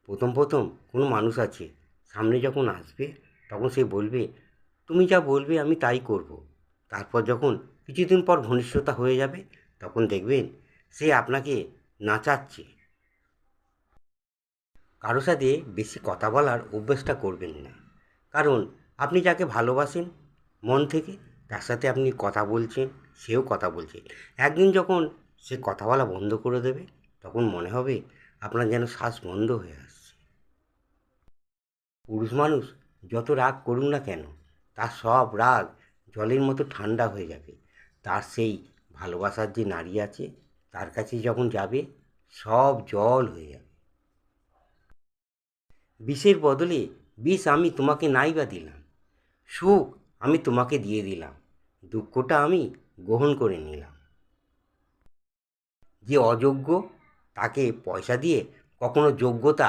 প্রথম প্রথম কোনো মানুষ আছে সামনে যখন আসবে তখন সে বলবে তুমি যা বলবে আমি তাই করব। তারপর যখন কিছুদিন পর ঘনিষ্ঠতা হয়ে যাবে তখন দেখবেন সে আপনাকে নাচাচ্ছে। কারো সাথে বেশি কথা বলার অভ্যেসটা করবেন না, কারণ আপনি যাকে ভালোবাসেন মন থেকে তার সাথে আপনি কথা বলছেন, সেও কথা বলছে। একদিন যখন সে কথা বলা বন্ধ করে দেবে তখন মনে হবে আপনার যেন শ্বাস বন্ধ হয়ে আসছে। পুরুষ মানুষ যত রাগ করুক না কেন তার সব রাগ জলের মতো ঠান্ডা হয়ে যাবে। তার সেই ভালোবাসার যে নারী আছে তার কাছে যখন যাবে সব জল হয়ে যাবে। বিষের বদলে বিষ আমি তোমাকে নাই বা দিলাম, সুখ আমি তোমাকে দিয়ে দিলাম, দুঃখটা আমি গ্রহণ করে নিলাম। যে অযোগ্য তাকে পয়সা দিয়ে কখনো যোগ্যতা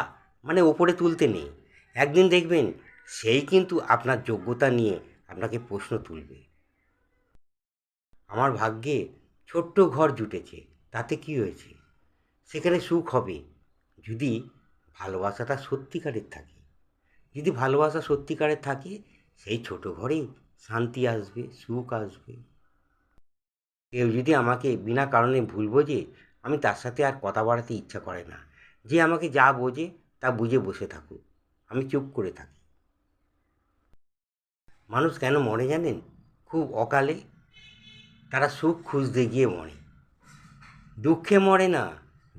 ওপরে তুলতে নেই। একদিন দেখবেন সেই কিন্তু আপনার যোগ্যতা নিয়ে আপনাকে প্রশ্ন তুলবে। আমার ভাগ্যে ছোট্ট ঘর জুটেছে, তাতে কি হয়েছে? সেখানে সুখ হবে যদি ভালোবাসাটা সত্যিকারের থাকে। যদি ভালোবাসা সত্যিকারের থাকে সেই ছোট ঘরেই শান্তি আসবে, সুখ আসবে। কেউ যদি আমাকে বিনা কারণে ভুল বোঝে আমি তার সাথে আর কথা বাড়াতে ইচ্ছা করে না। যে আমাকে যা বোঝে তা বুঝে বসে থাকুক, আমি চুপ করে থাকি। মানুষ কেন মরে জানেন? খুব অকালে। তারা সুখ খুঁজতে গিয়ে মরে, দুঃখে মরে না।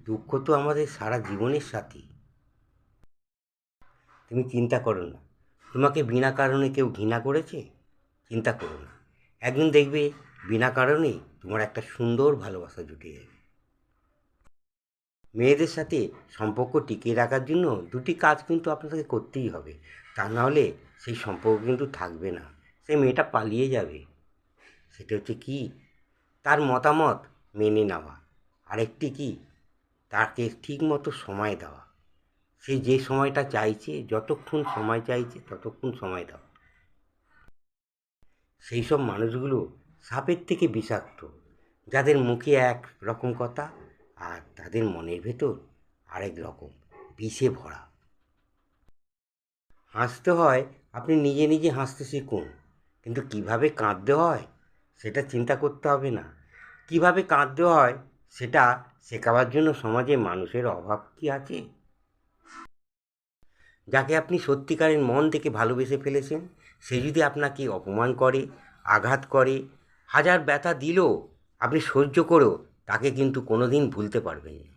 দুঃখ তো আমাদের সারা জীবনের সাথী। তুমি চিন্তা করো না তোমাকে বিনা কারণে কেউ ঘৃণা করেছে। চিন্তা করো না, একদিন দেখবে বিনা কারণেই তোমার একটা সুন্দর ভালোবাসা জুটে যাবে। মেয়েদের সাথে সম্পর্ক টিকিয়ে রাখার জন্য দুটি কাজ কিন্তু আপনাকে করতেই হবে, তা নাহলে সেই সম্পর্ক কিন্তু থাকবে না। সেই মেয়েটা পালিয়ে যাবে। সেটা হচ্ছে কি, তার মতামত মেনে নেওয়া। আরেকটি কি, তাকে ঠিকমতো সময় দেওয়া। সে যে সময়টা চাইছে, যতক্ষণ সময় চাইছে ততক্ষণ সময় দেওয়া। সেই সব মানুষগুলো সাপের থেকে বিষাক্ত, যাদের মুখে এক রকম কথা আর তাদের মনের ভেতর আরেক রকম বিষে ভরা। হাসতে হয় আপনি নিজে নিজে হাসতে শিখুন, কিন্তু কীভাবে কাঁদতে হয় সেটা চিন্তা করতে হবে না। কীভাবে কাঁদতে হয় সেটা শেখাবার জন্য সমাজে মানুষের অভাব কি আছে? যাকে আপনি সত্যিকারের মন থেকে ভালোবেসে ফেলেছেন সে যদি আপনাকে অপমান করে, আঘাত করে, হাজার ব্যথা দিলেও আপনি সহ্য করেও তাকে কিন্তু কোনো দিন ভুলতে পারবেন না।